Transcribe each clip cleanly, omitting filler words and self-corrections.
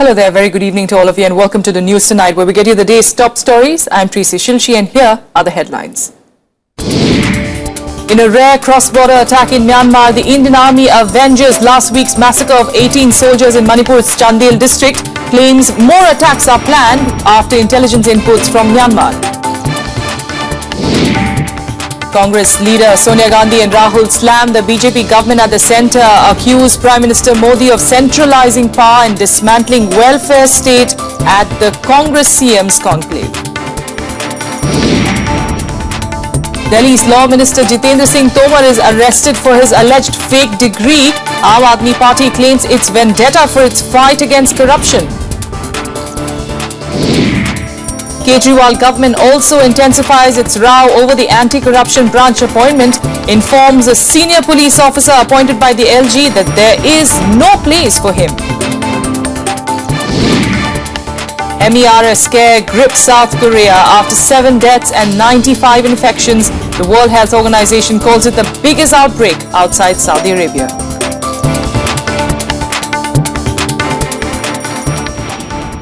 Hello there, very good evening to all of you and welcome to the news tonight where we get you the day's top stories. I'm Tracy Shilshi and here are the headlines. In a rare cross-border attack in Myanmar, the Indian Army avenges last week's massacre of 18 soldiers in Manipur's Chandel district, claims more attacks are planned after intelligence inputs from Myanmar. Congress leader Sonia Gandhi and Rahul slammed the BJP government at the centre, accused Prime Minister Modi of centralising power and dismantling welfare state at the Congress CM's conclave. Delhi's Law Minister Jitendra Singh Tomar is arrested for his alleged fake degree. Aam Aadmi Party claims it's vendetta for its fight against corruption. Kejriwal government also intensifies its row over the anti-corruption branch appointment, informs a senior police officer appointed by the LG that there is no place for him. MERS scare grips South Korea after 7 deaths and 95 infections. The World Health Organization calls it the biggest outbreak outside Saudi Arabia.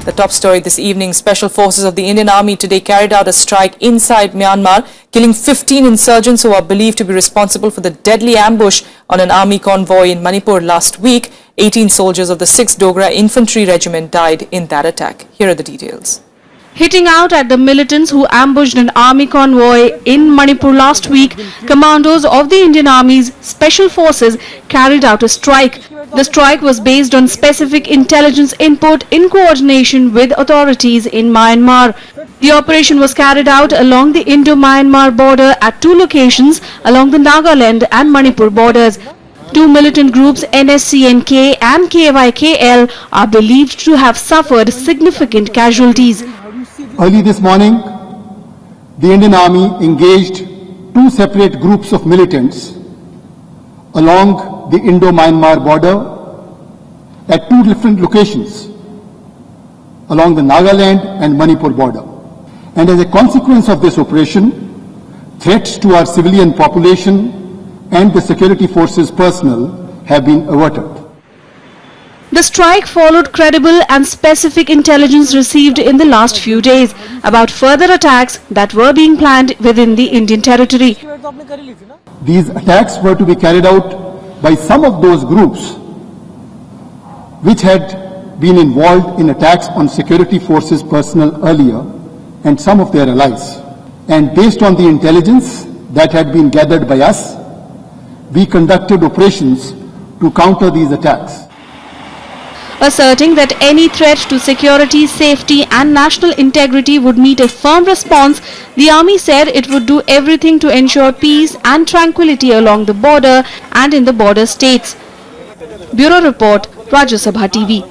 The top story this evening, Special Forces of the Indian Army today carried out a strike inside Myanmar, killing 15 insurgents who are believed to be responsible for the deadly ambush on an army convoy in Manipur last week. 18 soldiers of the 6th Dogra Infantry Regiment died in that attack. Here are the details. Hitting out at the militants who ambushed an army convoy in Manipur last week, commandos of the Indian Army's Special Forces carried out a strike. The strike was based on specific intelligence input in coordination with authorities in Myanmar. The operation was carried out along the Indo-Myanmar border at 2 locations along the Nagaland and Manipur borders. 2 militant groups, NSCNK and KYKL, are believed to have suffered significant casualties. Early this morning, the Indian Army engaged 2 separate groups of militants along the Indo-Myanmar border at 2 different locations along the Nagaland and Manipur border. And as a consequence of this operation, threats to our civilian population and the security forces personnel have been averted. The strike followed credible and specific intelligence received in the last few days about further attacks that were being planned within the Indian territory. These attacks were to be carried out by some of those groups which had been involved in attacks on security forces personnel earlier and some of their allies. And based on the intelligence that had been gathered by us, we conducted operations to counter these attacks. Asserting that any threat to security, safety and national integrity would meet a firm response, the army said it would do everything to ensure peace and tranquility along the border and in the border states. Bureau Report, Rajya Sabha TV.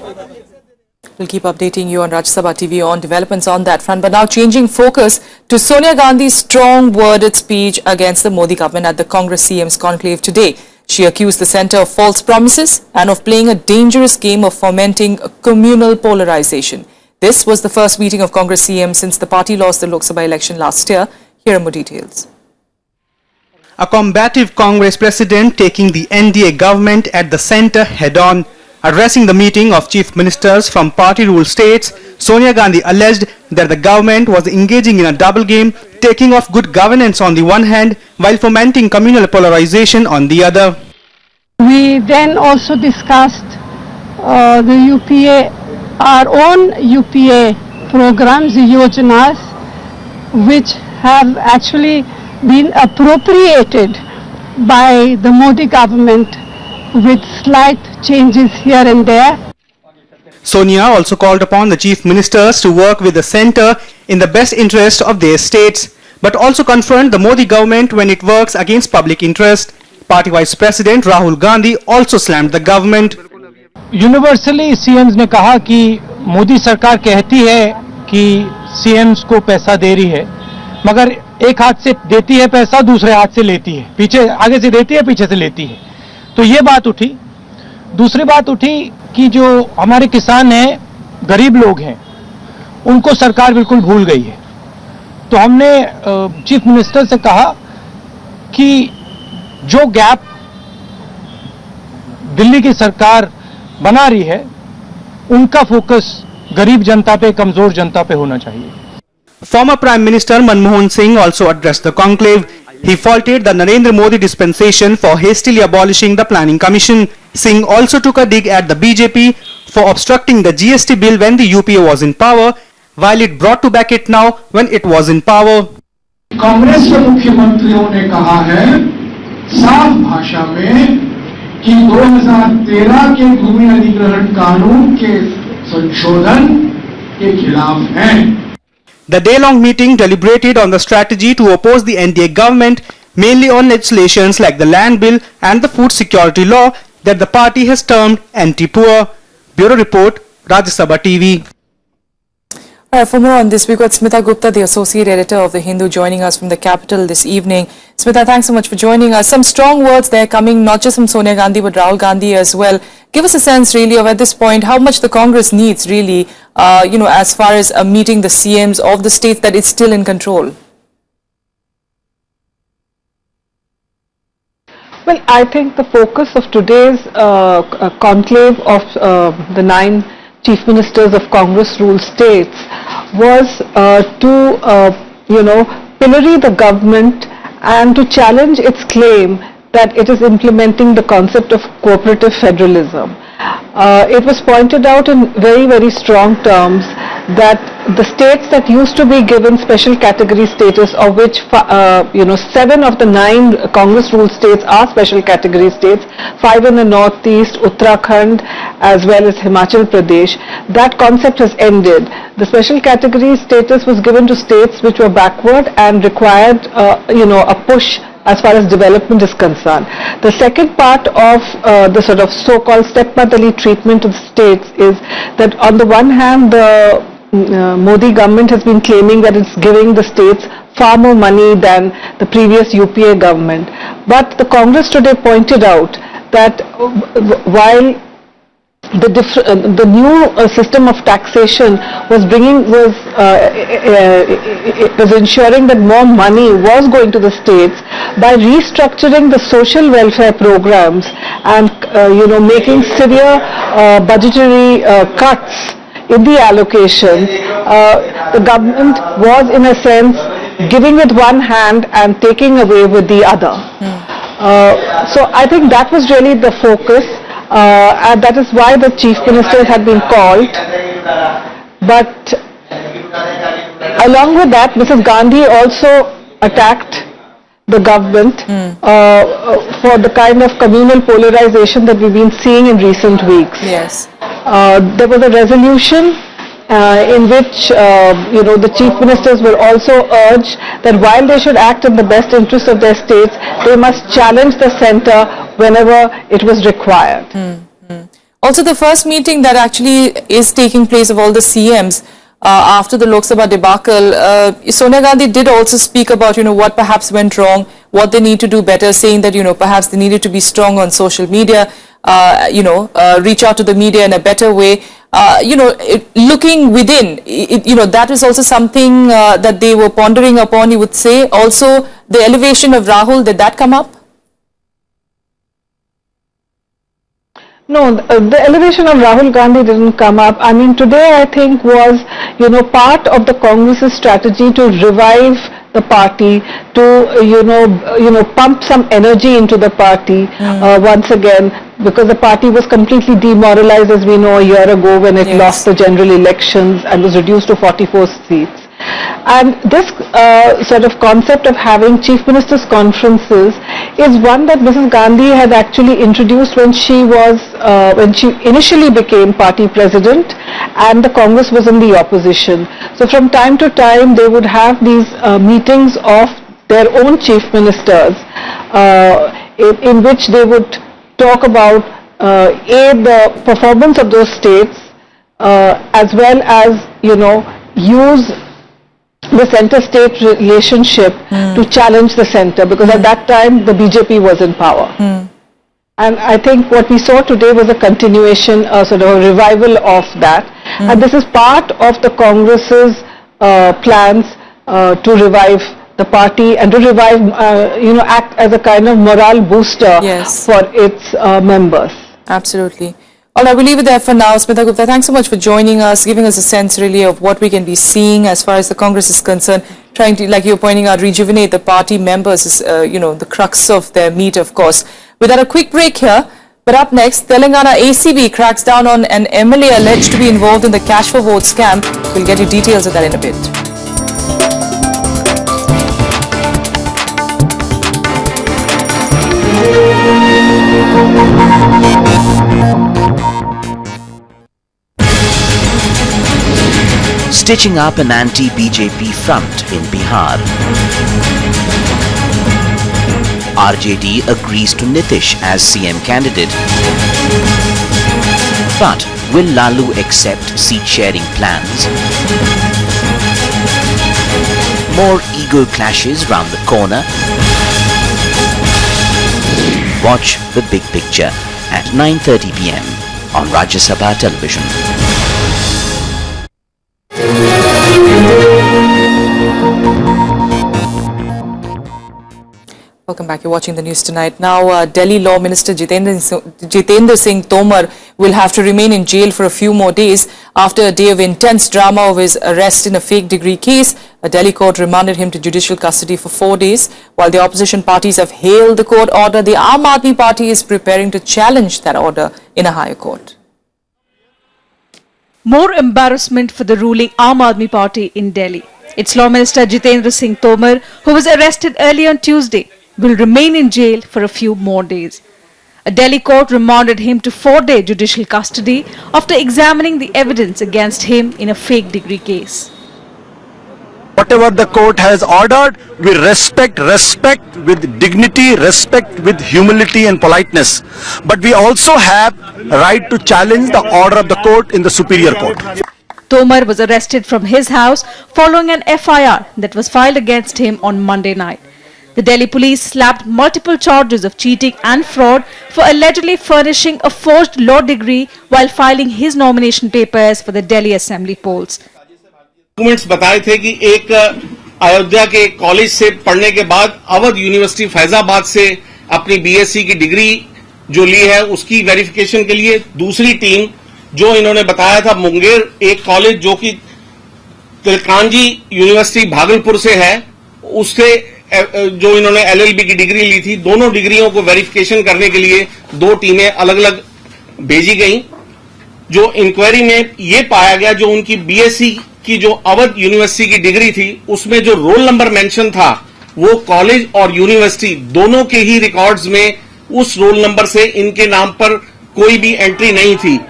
We'll keep updating you on Rajya Sabha TV on developments on that front. But now changing focus to Sonia Gandhi's strong-worded speech against the Modi government at the Congress CM's conclave today. She accused the centre of false promises and of playing a dangerous game of fomenting communal polarization. This was the first meeting of Congress CM since the party lost the Lok Sabha election last year. Here are more details. A combative Congress president taking the NDA government at the centre head-on. Addressing the meeting of chief ministers from party-ruled states, Sonia Gandhi alleged that the government was engaging in a double game, taking off good governance on the one hand while fomenting communal polarization on the other. We then also discussed the UPA, our own UPA programs, the yojanas, which have actually been appropriated by the Modi government with slight changes here and there. Sonia also called upon the chief ministers to work with the centre in the best interest of their states, but also confront the Modi government when it works against public interest. Party Vice President Rahul Gandhi also slammed the government. Universally CM's ने कहा कि मोदी सरकार कहती है कि CM's को पैसा दे रही है, मगर एक हाथ से देती है पैसा, दूसरे हाथ से लेती है, पीछे आगे से देती है, पीछे से लेती है. तो ये बात उठी. दूसरी बात उठी कि जो हमारे किसान हैं, गरीब लोग हैं, उनको सरकार बिल्कुल भूल गई है. तो हमने चीफ मिनिस्टर से कहा कि जो गैप दिल्ली की सरकार बना रही है उनका फोकस गरीब जनता पे, कमजोर जनता पे होना चाहिए। Former Prime Minister Manmohan Singh also addressed the conclave. He faulted the Narendra Modi dispensation for hastily abolishing the Planning Commission. Singh also took a dig at the BJP for obstructing the GST bill when the UPA was in power, while it brought to back it now when it was in power. Congress के मुख्यमंत्रियों ने कहा है साफ भाषा में कि 2013 के भूमि अधिग्रहण कानून के संशोधन के खिलाफ हैं। The day-long meeting deliberated on the strategy to oppose the NDA government, mainly on legislations like the Land Bill and the Food Security Law that the party has termed anti-poor. Bureau Report, Rajya Sabha TV. For more on this, we've got Smitha Gupta, the Associate Editor of The Hindu, joining us from the capital this evening. Smitha, thanks so much for joining us. Some strong words there coming not just from Sonia Gandhi but Rahul Gandhi as well. Give us a sense really of at this point how much the Congress needs really, as far as meeting the CMs of the states that it's still in control. Well, I think the focus of today's conclave of the 9 Chief Ministers of Congress-ruled states was to, pillory the government and to challenge its claim that it is implementing the concept of cooperative federalism. It was pointed out in very, very strong terms that the states that used to be given special category status, of which 7 of the 9 Congress-ruled states are special category states, 5 in the northeast, Uttarakhand, as well as Himachal Pradesh, that concept has ended. The special category status was given to states which were backward and required, a push as far as development is concerned. The second part of the sort of so-called stepmotherly treatment of the states is that on the one hand the Modi government has been claiming that it's giving the states far more money than the previous UPA government. But the Congress today pointed out that while the new system of taxation was ensuring that more money was going to the states, by restructuring the social welfare programs and making severe budgetary cuts in the allocation, the government was in a sense giving with one hand and taking away with the other. So I think that was really the focus. And that is why the chief ministers had been called. But along with that, Mrs. Gandhi also attacked the government for the kind of communal polarization that we've been seeing in recent weeks. Yes. There was a resolution in which the chief ministers were also urged that while they should act in the best interest of their states, they must challenge the centre whenever it was required. Also, the first meeting that actually is taking place of all the CMs after the Lok Sabha debacle, Sonia Gandhi did also speak about what perhaps went wrong, what they need to do better, saying that perhaps they needed to be strong on social media, reach out to the media in a better way. Looking within, that is also something that they were pondering upon, you would say. Also, the elevation of Rahul, did that come up? No, the elevation of Rahul Gandhi didn't come up. I mean, today I think was, part of the Congress's strategy to revive the party, to, pump some energy into the party once again, because the party was completely demoralized, as we know, a year ago when it lost the general elections and was reduced to 44 seats. And this sort of concept of having chief ministers' conferences is one that Mrs. Gandhi had actually introduced when she initially became party president and the Congress was in the opposition. So from time to time they would have these meetings of their own chief ministers in which they would talk about the performance of those states as well as use the center-state relationship to challenge the center, because at that time the BJP was in power. And I think what we saw today was a continuation, sort of a revival of that. And this is part of the Congress's plans to revive the party and to revive, act as a kind of morale booster for its members. Absolutely. All right, we'll leave it there for now. Smitha Gupta, thanks so much for joining us, giving us a sense really of what we can be seeing as far as the Congress is concerned, trying to, like you're pointing out, rejuvenate the party members is, the crux of their meat, of course. Without a quick break here, but up next, Telangana ACB cracks down on an MLA alleged to be involved in the cash for vote scam. We'll get you details of that in a bit. Stitching up an anti-BJP front in Bihar. RJD agrees to Nitish as CM candidate. But will Lalu accept seat-sharing plans? More ego clashes round the corner. Watch the big picture at 9:30 p.m. on Rajya Sabha television. Welcome back. You're watching the news tonight. Now, Delhi Law Minister Jitendra Singh Tomar will have to remain in jail for a few more days after a day of intense drama over his arrest in a fake degree case. A Delhi court remanded him to judicial custody for 4 days. While the opposition parties have hailed the court order, the Aam Aadmi Party is preparing to challenge that order in a higher court. More embarrassment for the ruling Aam Aadmi Party in Delhi. Its Law Minister Jitendra Singh Tomar, who was arrested early on Tuesday, will remain in jail for a few more days. A Delhi court remanded him to 4-day judicial custody after examining the evidence against him in a fake degree case. Whatever the court has ordered, we respect with dignity, respect with humility and politeness. But we also have a right to challenge the order of the court in the superior court. Tomar was arrested from his house following an FIR that was filed against him on Monday night. The Delhi police slapped multiple charges of cheating and fraud for allegedly furnishing a forged law degree while filing his nomination papers for the Delhi Assembly polls. Documents बताए थे कि एक अयोध्या के college से पढ़ने के बाद Awadh university Faizabad से अपनी बीएससी की डिग्री जो ली है उसकी वेरिफिकेशन के लिए दूसरी टीम जो इन्होंने बताया था मुंगेर एक कॉलेज जो कि तिलकांजी यूनिवर्सिटी भागलपुर से है उससे जो इन्होंने एलएलबी की डिग्री ली थी दोनों डिग्रियों को वेरिफिकेशन करने के लिए 2 टीमें अलग अलग भेजी गई। जो इंक्वायरी में ये पाया गया जो उनकी बीएससी की जो अवध यूनिवर्सिटी की डिग्री थी उसमें जो रोल नंबर मेंशन था वो कॉलेज और यूनिवर्सिटी दोनों के ही रिकॉर्ड्स में उस रोल नंबर से इनके नाम पर कोई भी एंट्री नहीं थी।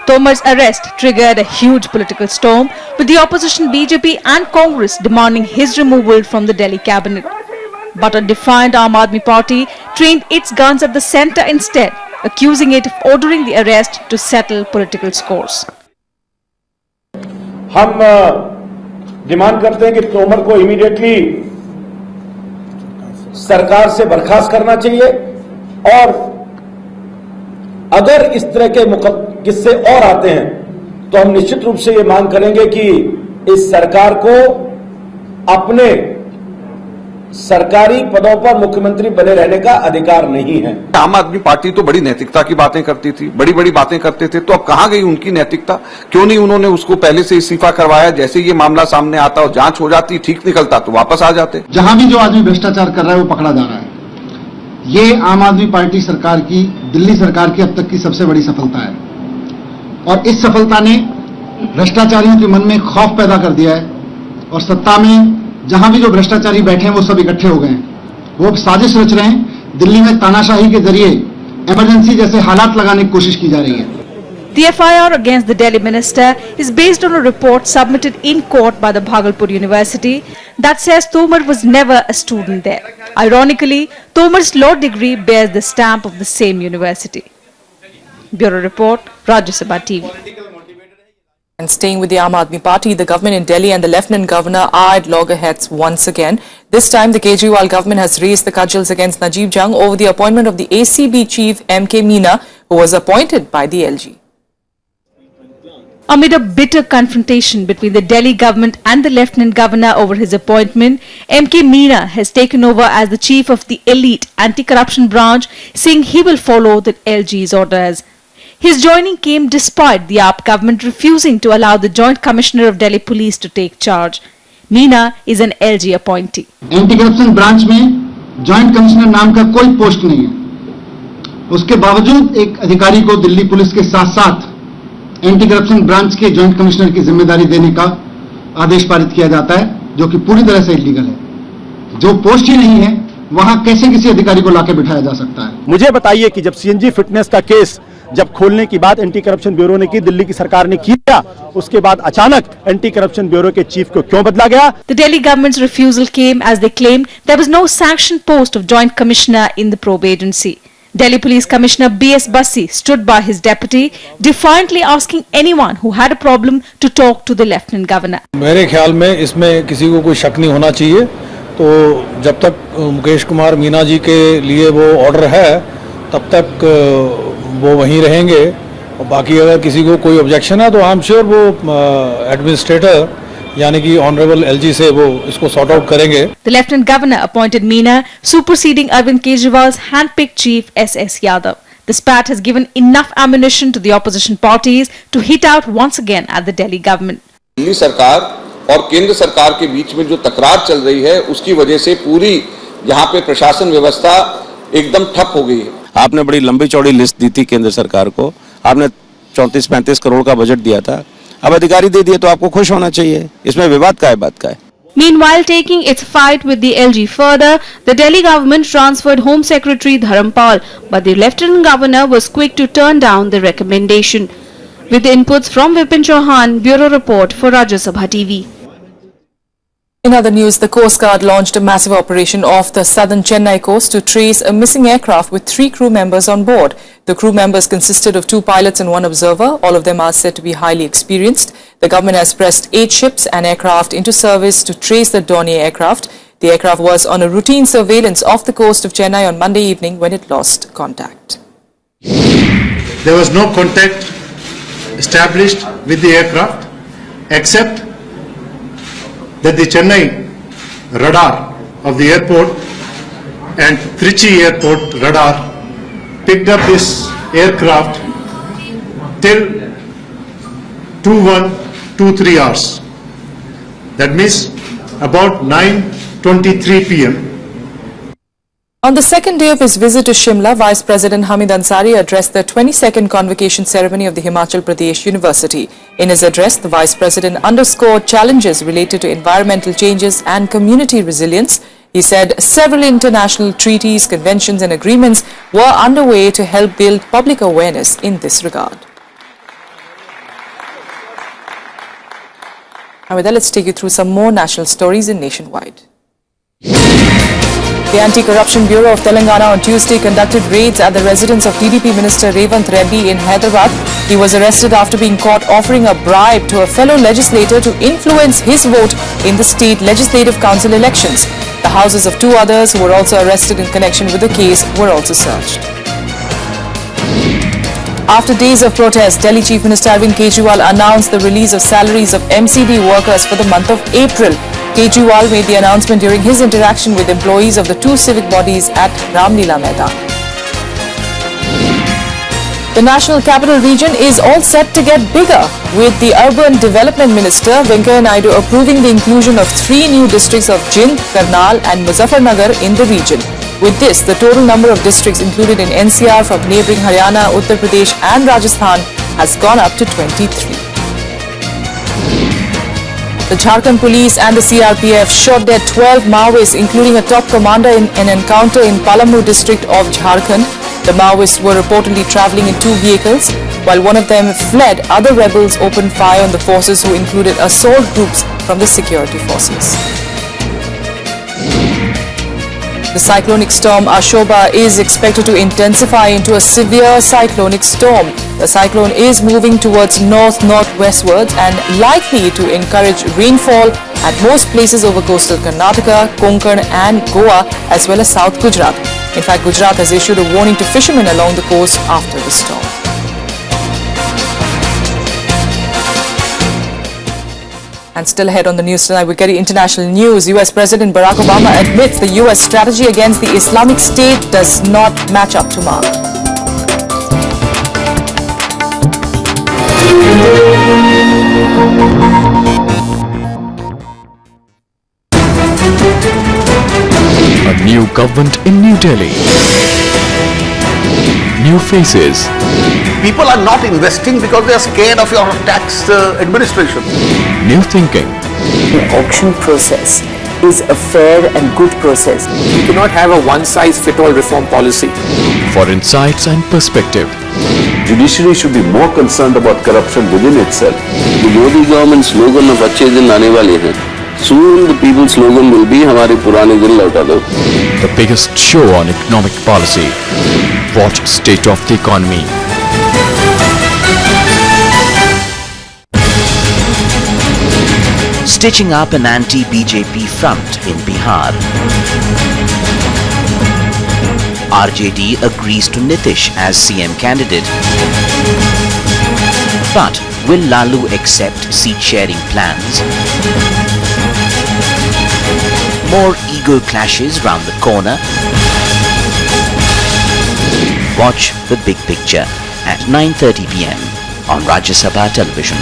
Tomar's arrest triggered a huge political storm, with the opposition BJP and Congress demanding his removal from the Delhi cabinet. But a defiant Aam Aadmi Party trained its guns at the centre instead, accusing it of ordering the arrest to settle political scores. हम demand करते हैं कि तोमर को immediately सरकार से बर्खास्त करना चाहिए और अगर इस तरह के किस्से और आते हैं तो हम निश्चित रूप से ये मांग करेंगे कि इस सरकार को अपने सरकारी पदों पर मुख्यमंत्री बने रहने का अधिकार नहीं है। आम आदमी पार्टी तो बड़ी नैतिकता की बातें करती थी, बड़ी बड़ी बातें करते थे, तो अब कहां गई उनकी नैतिकता? क्यों नहीं उन्होंने उसको पहले से इस्तीफा करवाया? जैसे ये मामला सामने आता और जांच हो जाती, ठीक निकलता तो वापस आ जाते। जहां भी जो आदमी भ्रष्टाचार कर रहा है वो पकड़ा जा रहा है। ये आम आदमी पार्टी सरकार की, दिल्ली सरकार की अब तक की सबसे बड़ी सफलता है और इस सफलता ने भ्रष्टाचारियों के मन में खौफ पैदा कर दिया है और सत्ता में जहां भी जो भ्रष्टाचारी बैठे हैं वो सब इकट्ठे हो गए हैं। वो साजिश रच रहे हैं, दिल्ली में तानाशाही के जरिए इमरजेंसी जैसे हालात लगाने की कोशिश की जा रही है। The FIR against the Delhi minister is based on a report submitted in court by the Bhagalpur University that says Tomar was never a student there. Ironically, Tomar's law degree bears the stamp of the same university. Bureau Report, Rajya Sabha TV. And staying with the Aam Aadmi Party, the government in Delhi and the Lieutenant Governor are at loggerheads once again. This time, the Kejriwal government has raised the cudgels against Najib Jung over the appointment of the ACB chief M.K. Meena, who was appointed by the LG. Amid a bitter confrontation between the Delhi government and the Lieutenant Governor over his appointment, M.K. Meena has taken over as the chief of the elite anti-corruption branch, saying he will follow the LG's orders. His joining came despite the AAP government refusing to allow the Joint Commissioner of Delhi Police to take charge. Meena is an LG appointee. Anti-corruption branch में joint commissioner नाम का कोई post नहीं है। उसके बावजूद एक अधिकारी को दिल्ली पुलिस के साथ साथ एंटी करप्शन ब्रांच के जॉइंट कमिश्नर की जिम्मेदारी देने का आदेश पारित किया जाता है, जो कि पूरी तरह से इलीगल है। जो पोस्ट ही नहीं है, वहां कैसे किसी अधिकारी को लाके बिठाया जा सकता है? मुझे बताइए कि जब सीएनजी फिटनेस का केस जब खोलने की बात एंटी करप्शन ब्यूरो ने की, दिल्ली की सरकार ने किया, उसके बाद अचानक एंटी करप्शन ब्यूरो के चीफ को क्यों बदला गया? The Delhi government's refusal came as they claimed there was no sanctioned post of Joint Commissioner in the probe agency. Delhi Police Commissioner B.S. Bassi stood by his deputy, defiantly asking anyone who had a problem to talk to the Lieutenant Governor. मेरे ख्याल में इसमें किसी को कोई शक नहीं होना चाहिए। तो जब तक मुकेश कुमार मीना जी के लिए वो ऑर्डर है, तब तक वो वहीं रहेंगे। और बाकी अगर किसी को कोई ऑब्जेक्शन है तो आई एम श्योर वो एडमिनिस्ट्रेटर यानी कि ऑनरेबल एलजी से वो इसको सॉर्ट आउट करेंगे। The Lieutenant Governor appointed Meena, superseding Arvind Kejriwal's hand-picked chief S.S. Yadav. The spat has given enough ammunition to the opposition parties to hit out once again at the Delhi government. Delhi सरकार और केंद्र सरकार के बीच में जो तकरार चल रही है, उसकी वजह से पूरी यहाँ पे प्रशासन व्यवस्था एकदम ठप हो गई है। आपने बड़ी लंबी चौड़ी लिस्ट दी थी केंद्र सरकार को, आपने 34-35 करोड़ का बजट दिया था, अब अधिकारी दे दिए तो आपको खुश होना चाहिए। इसमें विवाद का है, बात का है। Meanwhile, taking its fight with the LG further, the Delhi government transferred Home Secretary Dharampal, but the Lieutenant Governor was quick to turn down the recommendation. With inputs from Vipin Chauhan, Bureau Report for Rajya Sabha TV. In other news, the Coast Guard launched a massive operation off the southern Chennai coast to trace a missing aircraft with 3 crew members on board. The crew members consisted of 2 pilots and 1 observer. All of them are said to be highly experienced. The government has pressed 8 ships and aircraft into service to trace the Dornier aircraft. The aircraft was on a routine surveillance off the coast of Chennai on Monday evening when it lost contact. There was no contact established with the aircraft except that the Chennai radar of the airport and Trichy airport radar picked up this aircraft till 2123 hours. That means about 9:23 p.m. On the second day of his visit to Shimla, Vice President Hamid Ansari addressed the 22nd convocation ceremony of the Himachal Pradesh University. In his address, the Vice President underscored challenges related to environmental changes and community resilience. He said several international treaties, conventions and agreements were underway to help build public awareness in this regard. And with that, let's take you through some more national stories in Nationwide. The Anti-Corruption Bureau of Telangana on Tuesday conducted raids at the residence of TDP Minister Revant Reddy in Hyderabad. He was arrested after being caught offering a bribe to a fellow legislator to influence his vote in the state legislative council elections. The houses of 2 others who were also arrested in connection with the case were also searched. After days of protest, Delhi Chief Minister Arvind Kejriwal announced the release of salaries of MCD workers for the month of April. Kejriwal made the announcement during his interaction with employees of the 2 civic bodies at Ramlila Maidan. The National Capital Region is all set to get bigger, with the Urban Development Minister Venkaiah Naidu approving the inclusion of 3 new districts of Jind, Karnal and Muzaffarnagar in the region. With this, the total number of districts included in NCR from neighbouring Haryana, Uttar Pradesh and Rajasthan has gone up to 23. The Jharkhand police and the CRPF shot dead 12 Maoists, including a top commander in an encounter in Palamu district of Jharkhand. The Maoists were reportedly travelling in 2 vehicles. While one of them fled, other rebels opened fire on the forces, who included assault groups from the security forces. The cyclonic storm Ashoba is expected to intensify into a severe cyclonic storm. The cyclone is moving towards north-northwestwards and likely to encourage rainfall at most places over coastal Karnataka, Konkan and Goa, as well as South Gujarat. In fact, Gujarat has issued a warning to fishermen along the coast after the storm. And still ahead on the news tonight, we get international news. US President Barack Obama admits the US strategy against the Islamic State does not match up to mark. government in New Delhi. New faces. People are not investing because they are scared of your tax administration. New thinking. The auction process is a fair and good process. You cannot have a one-size-fits-all reform policy. For insights and perspective. Judiciary should be more concerned about corruption within itself. The Modi government slogan of "अच्छे दिन आने वाले हैं." Soon the people's slogan will be "हमारे पुराने दिन लौटा दो." The biggest show on economic policy. Watch State of the Economy. Stitching up an anti-BJP front in Bihar. RJD agrees to Nitish as CM candidate. But will Lalu accept seat-sharing plans? More ego clashes round the corner. Watch The Big Picture at 9:30 p.m. on Rajya Sabha television.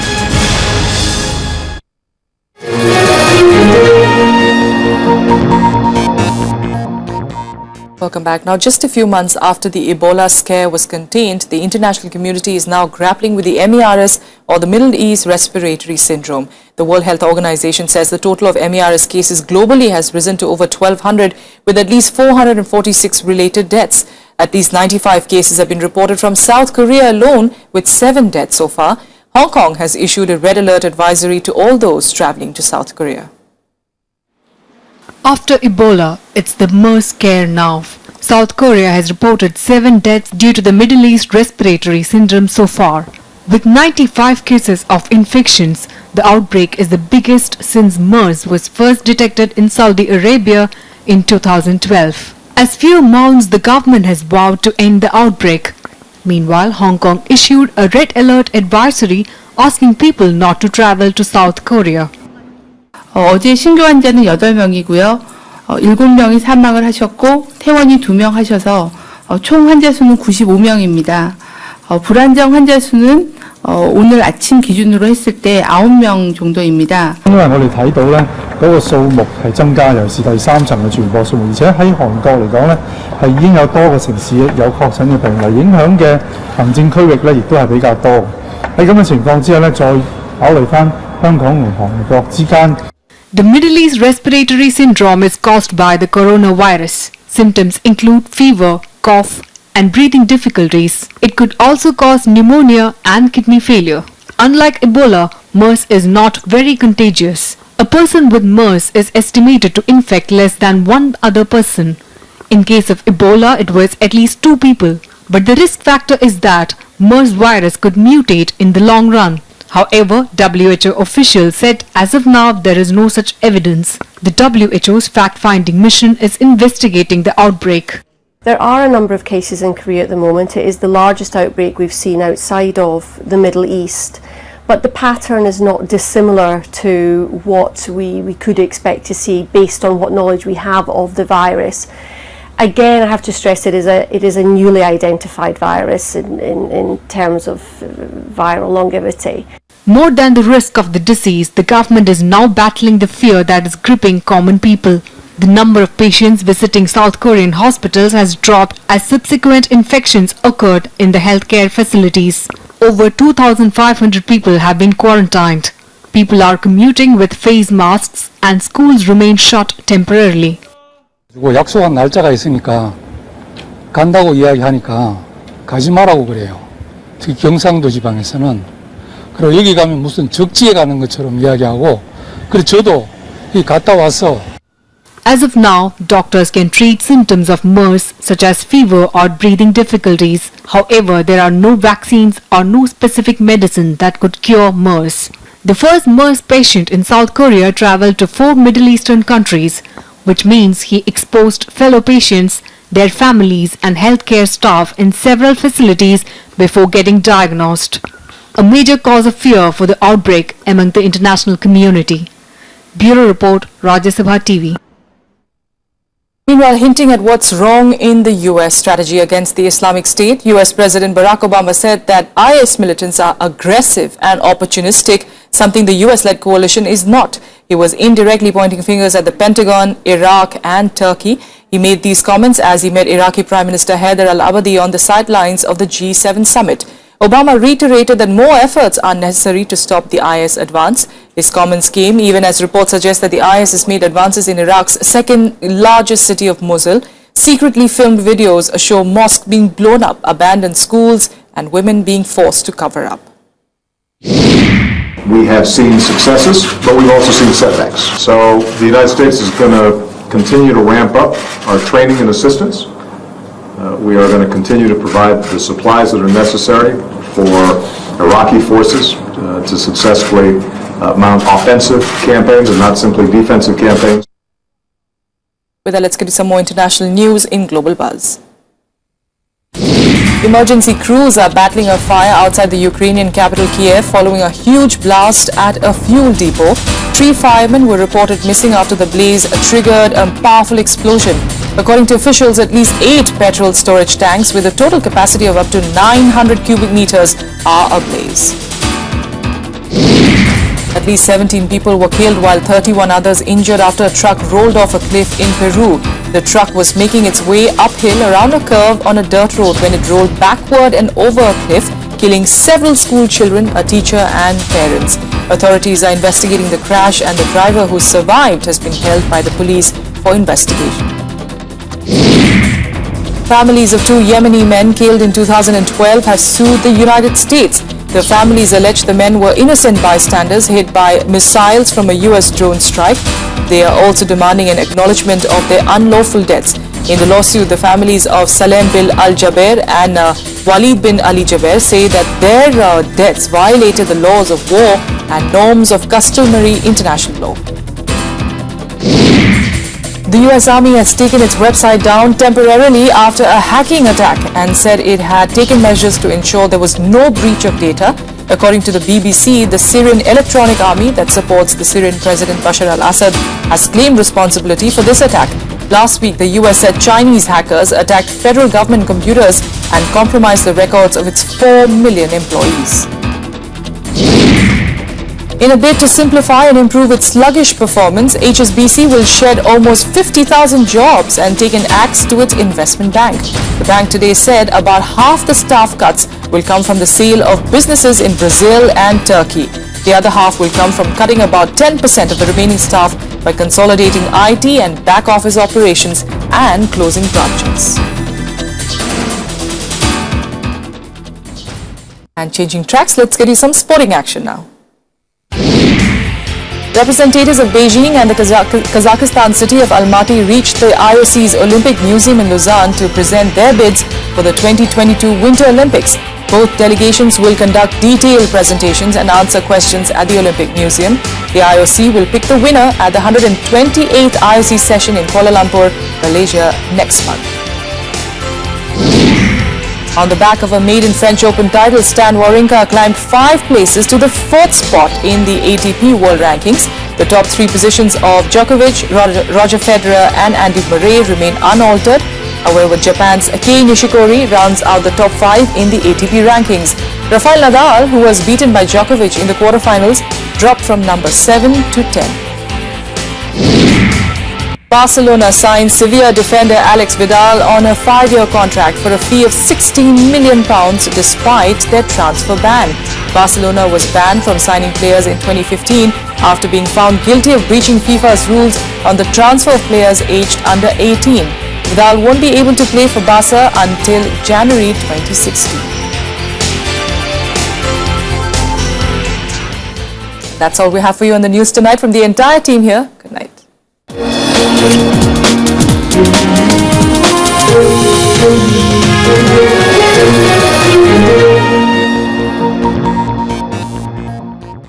Welcome back. Now, just a few months after the Ebola scare was contained, the international community is now grappling with the MERS, or the Middle East Respiratory Syndrome. The World Health Organization says the total of MERS cases globally has risen to over 1,200, with at least 446 related deaths. At least 95 cases have been reported from South Korea alone, with 7 deaths so far. Hong Kong has issued a red alert advisory to all those travelling to South Korea. After Ebola, it's the MERS scare now. South Korea has reported 7 deaths due to the Middle East Respiratory Syndrome so far. With 95 cases of infections, the outbreak is the biggest since MERS was first detected in Saudi Arabia in 2012. As fear mounts, the government has vowed to end the outbreak. Meanwhile, Hong Kong issued a red alert advisory asking people not to travel to South Korea. 어제 신규 환자는 8명이고요. 7명이 사망을 하셨고 퇴원이 2명 하셔서 총 환자 수는 95명입니다. 불안정 환자 수는 오늘 아침 기준으로 했을 때 9명 정도입니다. 因為我哋睇到咧，嗰個數目係增加，尤其是第三層嘅傳播數目，而且喺韓國嚟講咧，係已經有多個城市有確診嘅病例，影響嘅行政區域咧，亦都係比較多。喺咁嘅情況之下咧，再考慮翻香港同韓國之間。The Middle East Respiratory Syndrome is caused by the coronavirus. Symptoms include fever, cough, and breathing difficulties. It could also cause pneumonia and kidney failure. Unlike Ebola, MERS is not very contagious. A person with MERS is estimated to infect less than one other person. In case of Ebola, it was at least 2 people. But the risk factor is that MERS virus could mutate in the long run. However, WHO officials said as of now there is no such evidence. The WHO's fact-finding mission is investigating the outbreak. There are a number of cases in Korea at the moment. It is the largest outbreak we've seen outside of the Middle East. But the pattern is not dissimilar to what we could expect to see based on what knowledge we have of the virus. Again, I have to stress it is a newly identified virus in terms of viral longevity. More than the risk of the disease, the government is now battling the fear that is gripping common people. The number of patients visiting South Korean hospitals has dropped as subsequent infections occurred in the healthcare facilities. Over 2,500 people have been quarantined. People are commuting with face masks and schools remain shut temporarily. 약속한 날짜가 있으니까 간다고 이야기하니까 가지 마라고 그래요. 특히 경상도 지방에서는. 그리고 여기 가면 무슨 적지에 가는 것처럼 이야기하고 그래서 저도 갔다 와서 As of now, doctors can treat symptoms of MERS such as fever or breathing difficulties. However, there are no vaccines or no specific medicine that could cure MERS. The first MERS patient in South Korea traveled to 4 Middle Eastern countries, which means he exposed fellow patients, their families and healthcare staff in several facilities before getting diagnosed. A major cause of fear for the outbreak among the international community. Bureau Report, Rajya Sabha TV. Meanwhile, hinting at what's wrong in the U.S. strategy against the Islamic State, U.S. President Barack Obama said that IS militants are aggressive and opportunistic, something the US-led coalition is not. He was indirectly pointing fingers at the Pentagon, Iraq and Turkey. He made these comments as he met Iraqi Prime Minister Haider al-Abadi on the sidelines of the G7 summit. Obama reiterated that more efforts are necessary to stop the IS advance. His comments came even as reports suggest that the IS has made advances in Iraq's second largest city of Mosul. Secretly filmed videos show mosques being blown up, abandoned schools and women being forced to cover up. We have seen successes, but we've also seen setbacks. So the United States is going to continue to ramp up our training and assistance. We are going to continue to provide the supplies that are necessary for Iraqi forces to successfully mount offensive campaigns and not simply defensive campaigns. With that, let's get to some more international news in Global Buzz. Emergency crews are battling a fire outside the Ukrainian capital Kiev following a huge blast at a fuel depot. 3 firemen were reported missing after the blaze triggered a powerful explosion. According to officials, at least 8 petrol storage tanks with a total capacity of up to 900 cubic meters are ablaze. At least 17 people were killed while 31 others injured after a truck rolled off a cliff in Peru. The truck was making its way uphill around a curve on a dirt road when it rolled backward and over a cliff, killing several school children, a teacher and parents. Authorities are investigating the crash and the driver who survived has been held by the police for investigation. Families of 2 Yemeni men killed in 2012 have sued the United States. The families allege the men were innocent bystanders hit by missiles from a US drone strike. They are also demanding an acknowledgement of their unlawful deaths. In the lawsuit, the families of Salem bin al-Jaber and Walid bin Ali Jaber say that their deaths violated the laws of war and norms of customary international law. The US Army has taken its website down temporarily after a hacking attack and said it had taken measures to ensure there was no breach of data. According to the BBC, the Syrian Electronic Army that supports the Syrian President Bashar al-Assad has claimed responsibility for this attack. Last week, the US said Chinese hackers attacked federal government computers and compromised the records of its 4 million employees. In a bid to simplify and improve its sluggish performance, HSBC will shed almost 50,000 jobs and take an axe to its investment bank. The bank today said about half the staff cuts will come from the sale of businesses in Brazil and Turkey. The other half will come from cutting about 10% of the remaining staff by consolidating IT and back office operations and closing branches. And changing tracks, let's get you some sporting action now. Representatives of Beijing and the Kazakhstan city of Almaty reached the IOC's Olympic Museum in Lausanne to present their bids for the 2022 Winter Olympics. Both delegations will conduct detailed presentations and answer questions at the Olympic Museum. The IOC will pick the winner at the 128th IOC session in Kuala Lumpur, Malaysia next month. On the back of a maiden French Open title, Stan Wawrinka climbed 5 places to the 4th spot in the ATP World Rankings. The top 3 positions of Djokovic, Roger Federer and Andy Murray remain unaltered. However, Japan's Kei Nishikori rounds out the top 5 in the ATP rankings. Rafael Nadal, who was beaten by Djokovic in the quarterfinals, dropped from number 7 to 10. Barcelona signed Sevilla defender Alex Vidal on a 5-year contract for a fee of £16 million despite their transfer ban. Barcelona was banned from signing players in 2015 after being found guilty of breaching FIFA's rules on the transfer of players aged under 18. Vidal won't be able to play for Barca until January 2016. That's all we have for you on the news tonight from the entire team here. Good night.